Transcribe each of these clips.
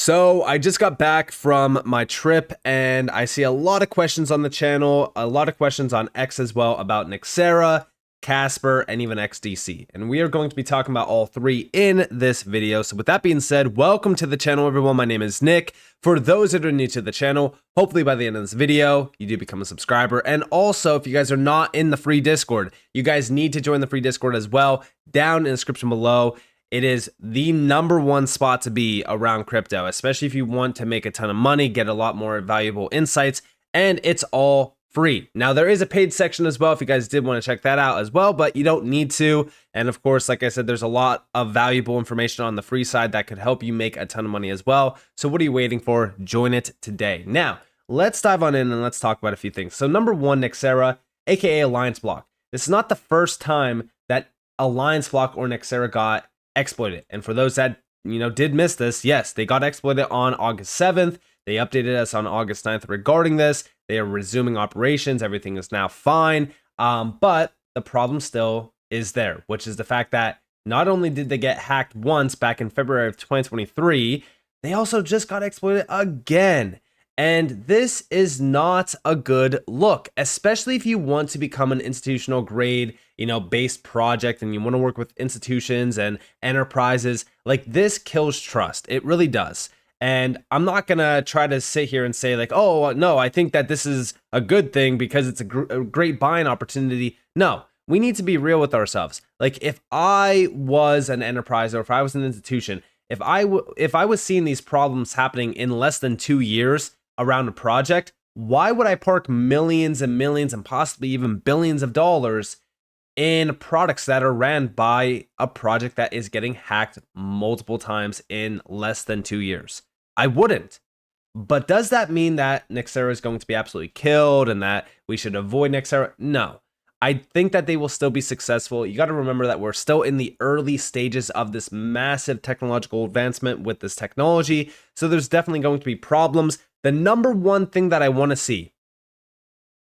So I just got back from my trip and I see a lot of questions on the channel, a lot of questions on X as well about Nxra, Casper, and even XDC. And we are going to be talking about all three in this video. So with that being said, welcome to the channel, everyone. My name is Nick. For those that are new to the channel, hopefully by the end of this video, you do become a subscriber. And also, if you guys are not in the free Discord, you guys need to join the free Discord as well, down in the description below. It is the #1 spot to be around crypto, especially if you want to make a ton of money, get a lot more valuable insights, and it's all free. Now, there is a paid section as well if you guys did want to check that out as well, but you don't need to. And of course, like I said, there's a lot of valuable information on the free side that could help you make a ton of money as well. So what are you waiting for? Join it today. Now, let's dive on in and let's talk about a few things. So #1, Nxra, aka Alliance Block. This is not the first time that Alliance Block or Nxra got exploited. And for those that, did miss this, yes, they got exploited on August 7th. They updated us on August 9th regarding this. They are resuming operations. Everything is now fine. But the problem still is there, which is the fact that not only did they get hacked once back in February of 2023, they also just got exploited again. And this is not a good look, especially if you want to become an institutional grade, based project and you want to work with institutions and enterprises. Like, this kills trust. It really does. And I'm not going to try to sit here and say like, oh, no, I think that this is a good thing because it's a great buying opportunity. No, we need to be real with ourselves. Like, if I was an enterprise or if I was an institution, if I was seeing these problems happening in less than 2 years around a project, why would I park millions and millions and possibly even billions of dollars in products that are ran by a project that is getting hacked multiple times in less than 2 years? I wouldn't. But does that mean that Nxra is going to be absolutely killed and that we should avoid Nxra? No. I think that they will still be successful. You got to remember that we're still in the early stages of this massive technological advancement with this technology. So there's definitely going to be problems. The #1 thing that I want to see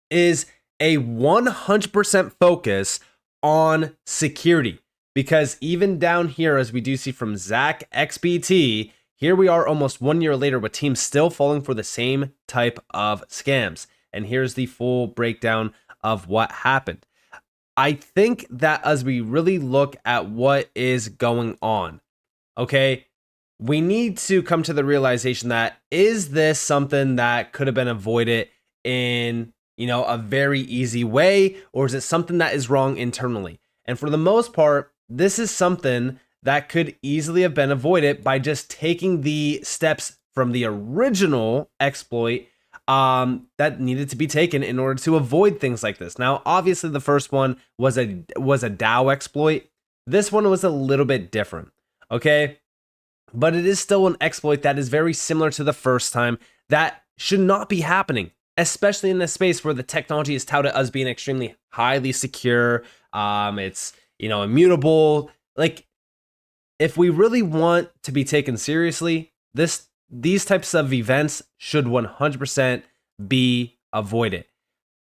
is a 100% focus on security. Because even down here, as we do see from Zach XBT, here we are almost 1 year later with teams still falling for the same type of scams. And here's the full breakdown of what happened. I think that as we really look at what is going on, okay, we need to come to the realization that, is this something that could have been avoided in, a very easy way, or is it something that is wrong internally? And for the most part, this is something that could easily have been avoided by just taking the steps from the original exploit that needed to be taken in order to avoid things like this. Now, obviously, the first one was a DAO exploit. This one was a little bit different, okay? But it is still an exploit that is very similar to the first time that should not be happening, especially in this space where the technology is touted as being extremely highly secure. It's, immutable. Like, if we really want to be taken seriously, these types of events should 100% be avoided.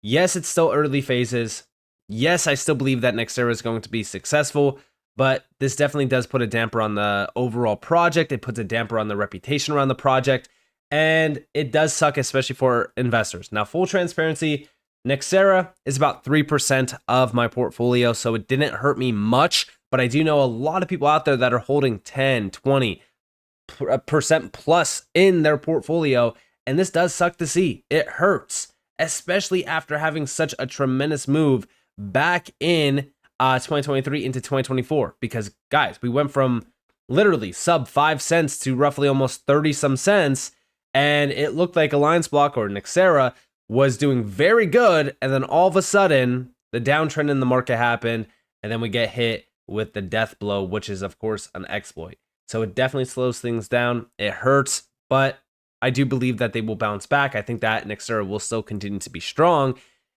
Yes, it's still early phases. Yes, I still believe that Nxra is going to be successful, but this definitely does put a damper on the overall project. It puts a damper on the reputation around the project, and it does suck, especially for investors. Now, full transparency, Nxra is about 3% of my portfolio, so it didn't hurt me much, but I do know a lot of people out there that are holding 10, 20% plus in their portfolio, and this does suck to see. It hurts, especially after having such a tremendous move back in 2023 into 2024, because guys, we went from literally sub 5 cents to roughly almost 30 some cents, and it looked like Alliance Block or Nxra was doing very good, and then all of a sudden the downtrend in the market happened, and then we get hit with the death blow, which is of course an exploit. So it definitely slows things down. It hurts, but I do believe that they will bounce back. I think that Nxra will still continue to be strong.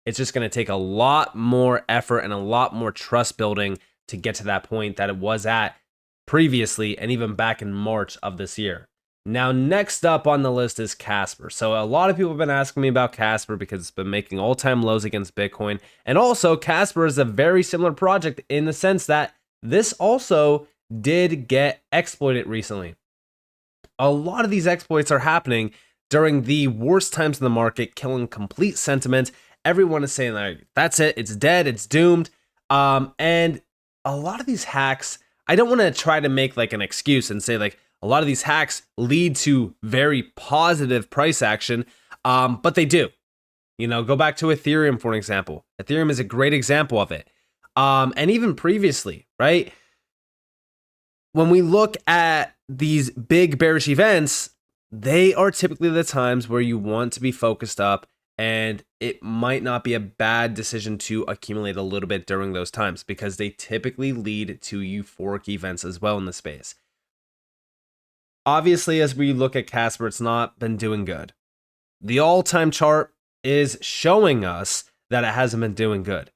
It's just going to take a lot more effort and a lot more trust building to get to that point that it was at previously and even back in March of this year. Now, next up on the list is Casper. So a lot of people have been asking me about Casper because it's been making all-time lows against Bitcoin. And also, Casper is a very similar project in the sense that this also did get exploited recently. A lot of these exploits are happening during the worst times in the market, killing complete sentiment. Everyone is saying like, that's it, it's dead, it's doomed. And a lot of these hacks, I don't want to try to make like an excuse and say like a lot of these hacks lead to very positive price action, but they do. Go back to Ethereum for an example. Ethereum is a great example of it. And even previously, right? When we look at these big bearish events, they are typically the times where you want to be focused up, and it might not be a bad decision to accumulate a little bit during those times because they typically lead to euphoric events as well in the space. Obviously, as we look at Casper, it's not been doing good. The all-time chart is showing us that it hasn't been doing good.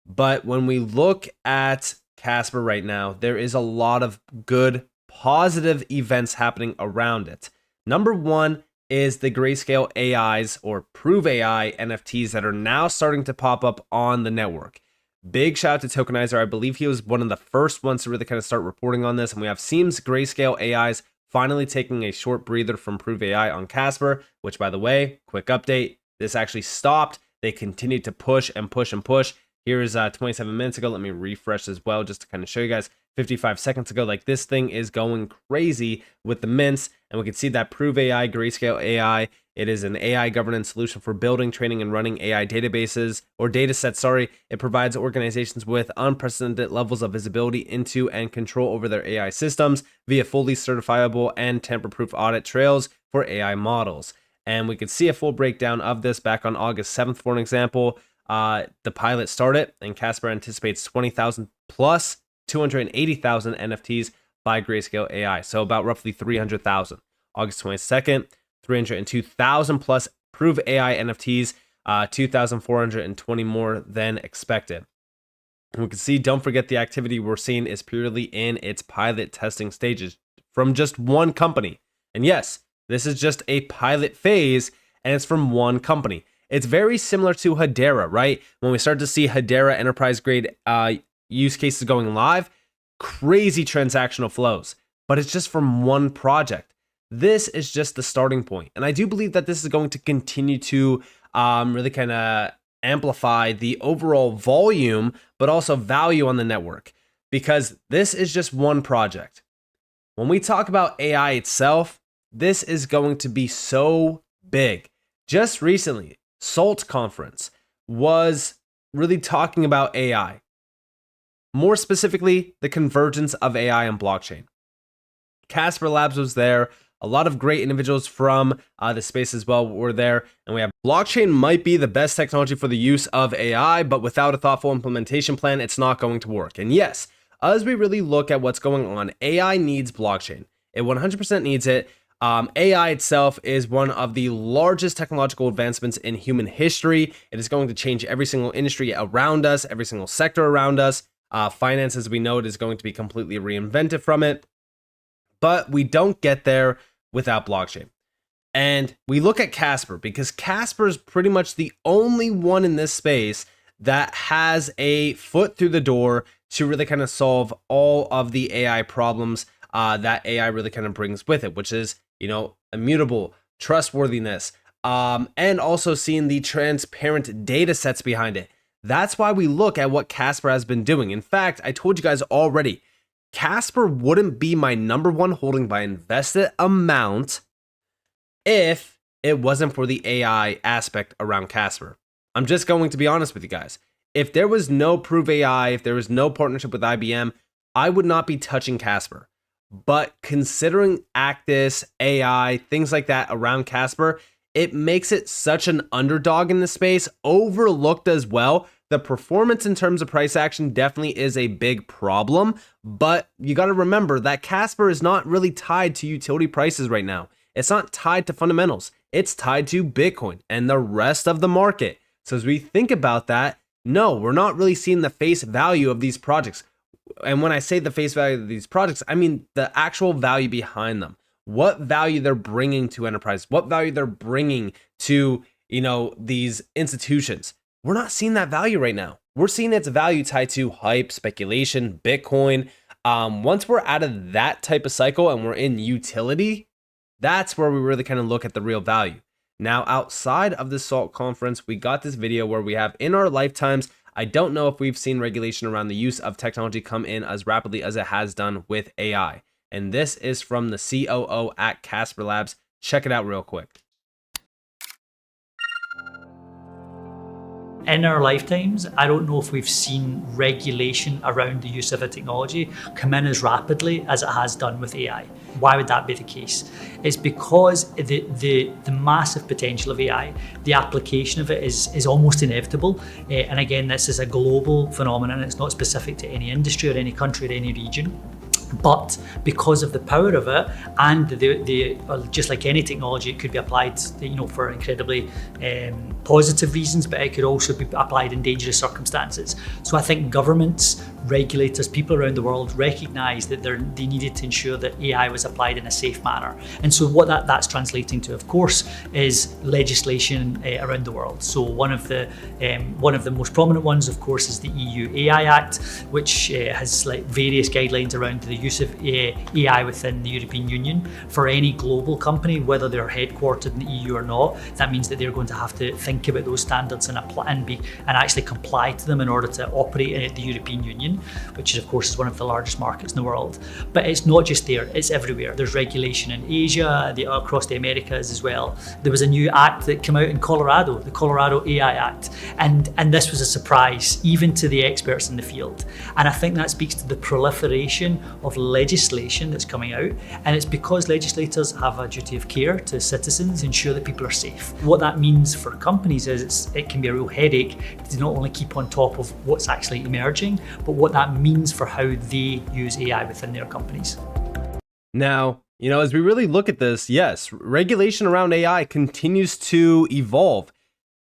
But when we look at Casper right now, there is a lot of good, positive events happening around it. Number one is the Grayscale AIs or Prove AI NFTs that are now starting to pop up on the network. Big shout out to Tokenizer. I believe he was one of the first ones to really kind of start reporting on this. And we have Seems Grayscale AIs finally taking a short breather from Prove AI on Casper, which, by the way, quick update, this actually stopped. They continued to push and push and push. Here's 27 minutes ago. Let me refresh as well just to kind of show you guys 55 seconds ago. Like, this thing is going crazy with the mints, and we can see that Prove AI, Grayscale AI. It is an AI governance solution for building, training, and running AI databases or data sets. It provides organizations with unprecedented levels of visibility into and control over their AI systems via fully certifiable and tamper-proof audit trails for AI models. And we could see a full breakdown of this back on August 7th, for an example. The pilot started, and Casper anticipates 20,000 plus 280,000 NFTs by Grayscale AI. So about roughly 300,000. August 22nd, 302,000 plus Prove AI NFTs, 2,420 more than expected. And we can see, don't forget the activity we're seeing is purely in its pilot testing stages from just one company. And yes, this is just a pilot phase, and it's from one company. It's very similar to Hedera, right? When we start to see Hedera enterprise grade use cases going live, crazy transactional flows, but it's just from one project. This is just the starting point. And I do believe that this is going to continue to really kind of amplify the overall volume, but also value on the network, because this is just one project. When we talk about AI itself, this is going to be so big. Just recently, SALT conference was really talking about AI. More specifically, the convergence of AI and blockchain. Casper Labs was there. A lot of great individuals from the space as well were there. And we have blockchain might be the best technology for the use of AI, but without a thoughtful implementation plan, it's not going to work. And yes, as we really look at what's going on, AI needs blockchain. It 100% needs it. AI itself is one of the largest technological advancements in human history. It is going to change every single industry around us, every single sector around us. Finance, as we know it, is going to be completely reinvented from it. But we don't get there without blockchain. And we look at Casper because Casper is pretty much the only one in this space that has a foot through the door to really kind of solve all of the AI problems that AI really kind of brings with it, which is, immutable, trustworthiness, and also seeing the transparent data sets behind it. That's why we look at what Casper has been doing. In fact, I told you guys already, Casper wouldn't be my number one holding by invested amount if it wasn't for the AI aspect around Casper. I'm just going to be honest with you guys. If there was no Prove AI, if there was no partnership with IBM, I would not be touching Casper. But considering Actis, AI, things like that around Casper, it makes it such an underdog in the space, overlooked as well. The performance in terms of price action definitely is a big problem, but you got to remember that Casper is not really tied to utility prices right now. It's not tied to fundamentals. It's tied to Bitcoin and the rest of the market. So as we think about that, no, we're not really seeing the face value of these projects. And when I say the face value of these projects, I mean the actual value behind them. What value they're bringing to enterprise, what value they're bringing to, these institutions. We're not seeing that value right now. We're seeing its value tied to hype, speculation, Bitcoin. Once we're out of that type of cycle and we're in utility, That's where we really kind of look at the real value. Now, outside of the SALT conference, we got this video where we have in our lifetimes, I don't know if we've seen regulation around the use of technology come in as rapidly as it has done with AI. And this is from the COO at Casper Labs. Check it out real quick. In our lifetimes, I don't know if we've seen regulation around the use of a technology come in as rapidly as it has done with AI. Why would that be the case? It's because the massive potential of AI, the application of it is almost inevitable. And again, this is a global phenomenon. It's not specific to any industry or any country or any region. But because of the power of it, and just like any technology, it could be applied, for incredibly positive reasons, but it could also be applied in dangerous circumstances. So I think governments, regulators, people around the world recognised that they needed to ensure that AI was applied in a safe manner. And so what that's translating to, of course, is legislation around the world. So one of the most prominent ones, of course, is the EU AI Act, which has various guidelines around the use of AI within the European Union. For any global company, whether they're headquartered in the EU or not, that means that they're going to have to think about those standards and apply and actually comply to them in order to operate in the European Union, which is, of course, is one of the largest markets in the world. But it's not just there, it's everywhere. There's regulation in Asia, across the Americas as well. There was a new act that came out in Colorado, the Colorado AI Act, and this was a surprise even to the experts in the field. And I think that speaks to the proliferation of legislation that's coming out, and it's because legislators have a duty of care to citizens, ensure that people are safe. What that means for companies is it can be a real headache to not only keep on top of what's actually emerging, but what that means for how they use AI within their companies. Now, as we really look at this, yes, regulation around AI continues to evolve.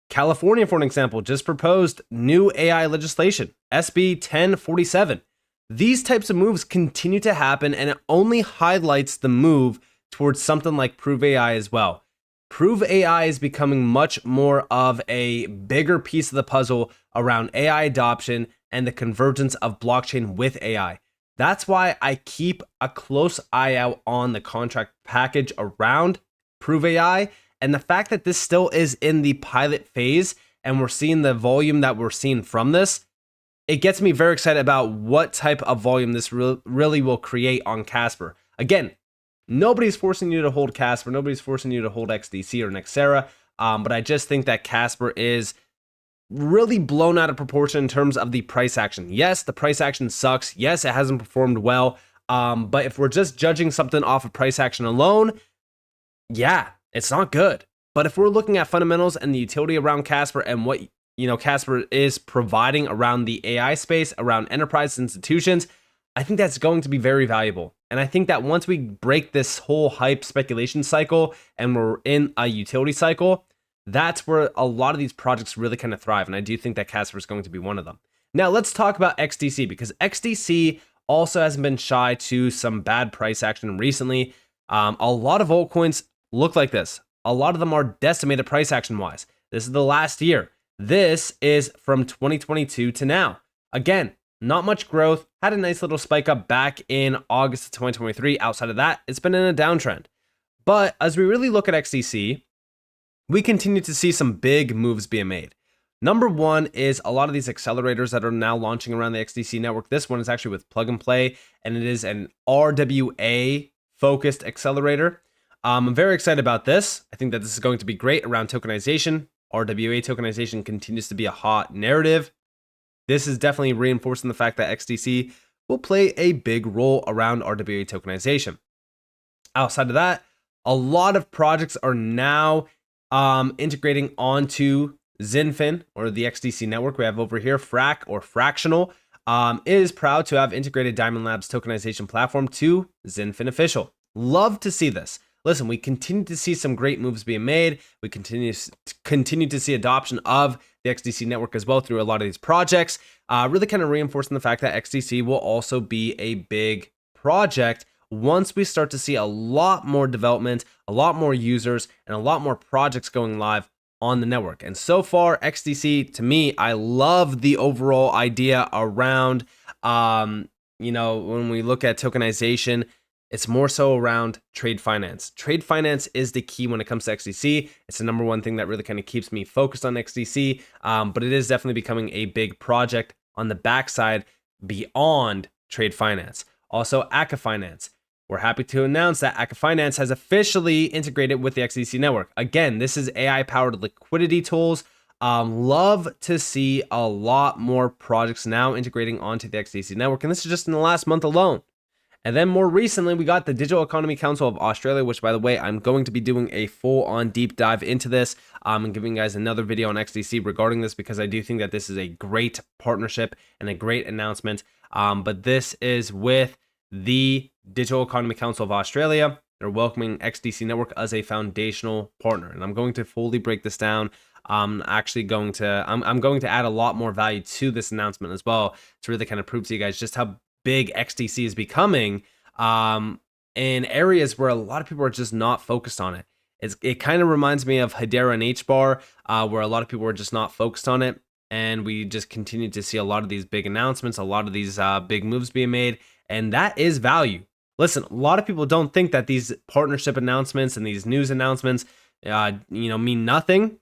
California, for an example, just proposed new AI legislation, SB 1047. These types of moves continue to happen, and it only highlights the move towards something like Prove AI as well. Prove AI is becoming much more of a bigger piece of the puzzle around AI adoption and the convergence of blockchain with AI. That's why I keep a close eye out on the contract package around Prove AI, and the fact that this still is in the pilot phase and we're seeing the volume that we're seeing from this, it gets me very excited about what type of volume this really will create on Casper. Again, nobody's forcing you to hold Casper, nobody's forcing you to hold XDC or Nxra, but I just think that Casper is really blown out of proportion in terms of the price action. Yes, the price action sucks. Yes, it hasn't performed well, but if we're just judging something off of price action alone, yeah, it's not good. But if we're looking at fundamentals and the utility around Casper and what Casper is providing around the AI space, around enterprise institutions, I think that's going to be very valuable. And I think that once we break this whole hype speculation cycle and we're in a utility cycle, that's where a lot of these projects really kind of thrive. And I do think that Casper is going to be one of them. Now let's talk about XDC, because XDC also hasn't been shy to some bad price action recently. A lot of altcoins look like this. A lot of them are decimated price action wise. This is the last year. This is from 2022 to now. Again, not much growth. Had a nice little spike up back in August of 2023. Outside of that, it's been in a downtrend. But as we really look at XDC, we continue to see some big moves being made. Number one is a lot of these accelerators that are now launching around the XDC network. This one is actually with Plug and Play, and it is an RWA focused accelerator. I'm very excited about this. I think that this is going to be great around tokenization. RWA tokenization continues to be a hot narrative. This is definitely reinforcing the fact that XDC will play a big role around RWA tokenization. Outside of that, a lot of projects are now integrating onto XinFin, or the XDC network we have over here. Frac, or Fractional, is proud to have integrated Diamond Labs tokenization platform to XinFin Official. Love to see this. Listen, we continue to see some great moves being made. We continue to see adoption of the XDC network as well through a lot of these projects, really kind of reinforcing the fact that XDC will also be a big project once we start to see a lot more development, a lot more users, and a lot more projects going live on the network. And so far, XDC, to me, I love the overall idea around, when we look at tokenization, It's more so around trade finance. Trade finance is the key when it comes to XDC. It's the number one thing that really kind of keeps me focused on XDC, but it is definitely becoming a big project on the backside beyond trade finance. Also, ACA Finance. We're happy to announce that ACA Finance has officially integrated with the XDC network. Again, this is AI-powered liquidity tools. Love to see a lot more projects now integrating onto the XDC network, and this is just in the last month alone. And then more recently, we got the Digital Economy Council of Australia, which, by the way, I'm going to be doing a full-on deep dive into this and giving you guys another video on XDC regarding this, because I do think that this is a great partnership and a great announcement. But this is with the Digital Economy Council of Australia. They're welcoming XDC Network as a foundational partner, and I'm going to fully break this down. I'm going to add a lot more value to this announcement as well to really kind of prove to you guys just how big XDC is becoming in areas where a lot of people are just not focused on it. It kind of reminds me of Hedera and HBAR, where a lot of people are just not focused on it, and we just continue to see a lot of these big announcements, a lot of these big moves being made, and that is value. Listen, a lot of people don't think that these partnership announcements and these news announcements, mean nothing.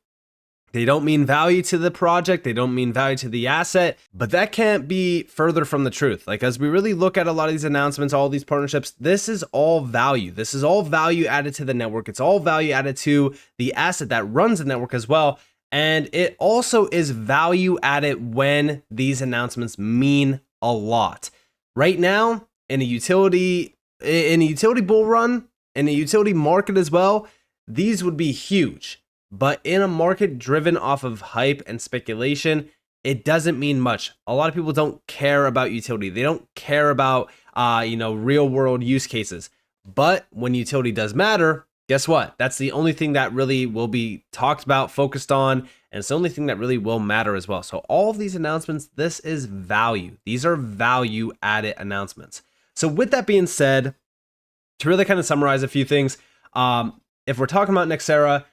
They don't mean value to the project. They don't mean value to the asset, but that can't be further from the truth. Like, as we really look at a lot of these announcements, all these partnerships, this is all value. This is all value added to the network. It's all value added to the asset that runs the network as well. And it also is value added when these announcements mean a lot. Right now, in a utility bull run, in a utility market as well, these would be huge. But in a market driven off of hype and speculation, it doesn't mean much. A lot of people don't care about utility. They don't care about, real world use cases. But when utility does matter, guess what? That's the only thing that really will be talked about, focused on, and it's the only thing that really will matter as well. So all of these announcements, this is value. These are value added announcements. So with that being said, to really kind of summarize a few things, if we're talking about Nxra,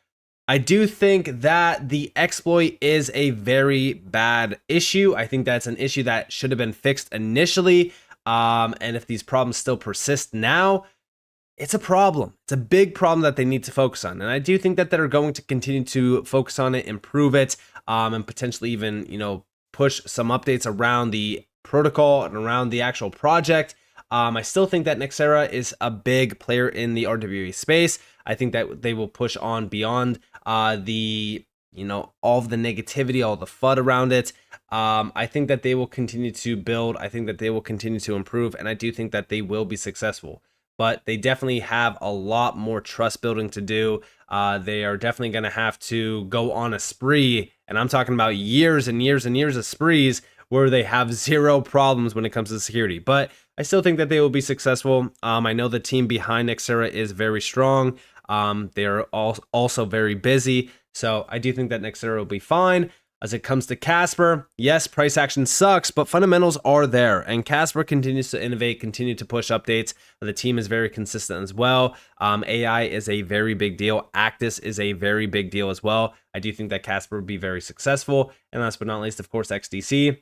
I do think that the exploit is a very bad issue. I think that's an issue that should have been fixed initially. And if these problems still persist now, it's a problem. It's a big problem that they need to focus on. And I do think that they're going to continue to focus on it, improve it, and potentially even, push some updates around the protocol and around the actual project. I still think that Nxra is a big player in the RWA space. I think that they will push on beyond all of the negativity, all the FUD around it. I think that they will continue to build. I think that they will continue to improve, and I do think that they will be successful. But they definitely have a lot more trust building to do. They are definitely going to have to go on a spree, and I'm talking about years and years and years of sprees where they have zero problems when it comes to security. But I still think that they will be successful. I know the team behind Nxra is very strong. They are also very busy. So I do think that Nxra will be fine. As it comes to Casper, yes, price action sucks, but fundamentals are there. And Casper continues to innovate, continue to push updates. The team is very consistent as well. AI is a very big deal. Actus is a very big deal as well. I do think that Casper will be very successful. And last but not least, of course, XDC.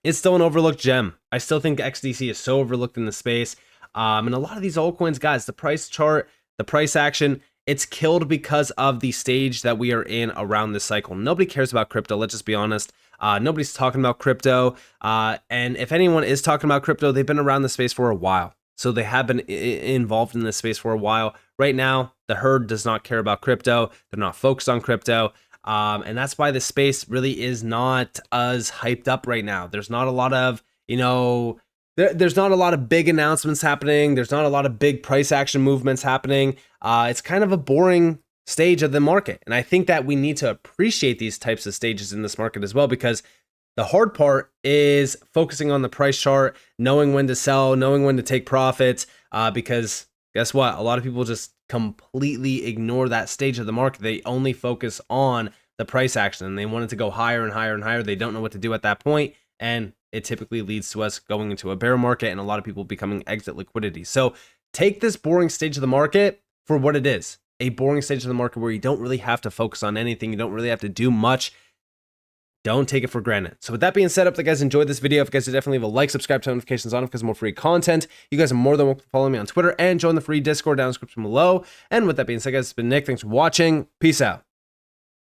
It's still an overlooked gem. I still think XDC is so overlooked in the space. And a lot of these altcoins, guys, the price chart, the price action, it's killed because of the stage that we are in around this cycle. Nobody cares about crypto. Let's just be honest. Nobody's talking about crypto. And if anyone is talking about crypto, they've been around the space for a while. So they have been involved in this space for a while. Right now, the herd does not care about crypto. They're not focused on crypto. And that's why the space really is not as hyped up right now. There's not a lot of, there's not a lot of big announcements happening. There's not a lot of big price action movements happening. It's kind of a boring stage of the market. And I think that we need to appreciate these types of stages in this market as well, because the hard part is focusing on the price chart, knowing when to sell, knowing when to take profits, because guess what? A lot of people just completely ignore that stage of the market. They only focus on the price action and they want it to go higher and higher and higher. They don't know what to do at that point. And it typically leads to us going into a bear market and a lot of people becoming exit liquidity. So take this boring stage of the market for what it is. A boring stage of the market where you don't really have to focus on anything. You don't really have to do much. Don't take it for granted. So with that being said, I hope you guys enjoyed this video. If you guys did, definitely leave a like, subscribe, turn notifications on because more free content. You guys are more than welcome to follow me on Twitter and join the free Discord down in the description below. And with that being said, guys, it's been Nick. Thanks for watching. Peace out.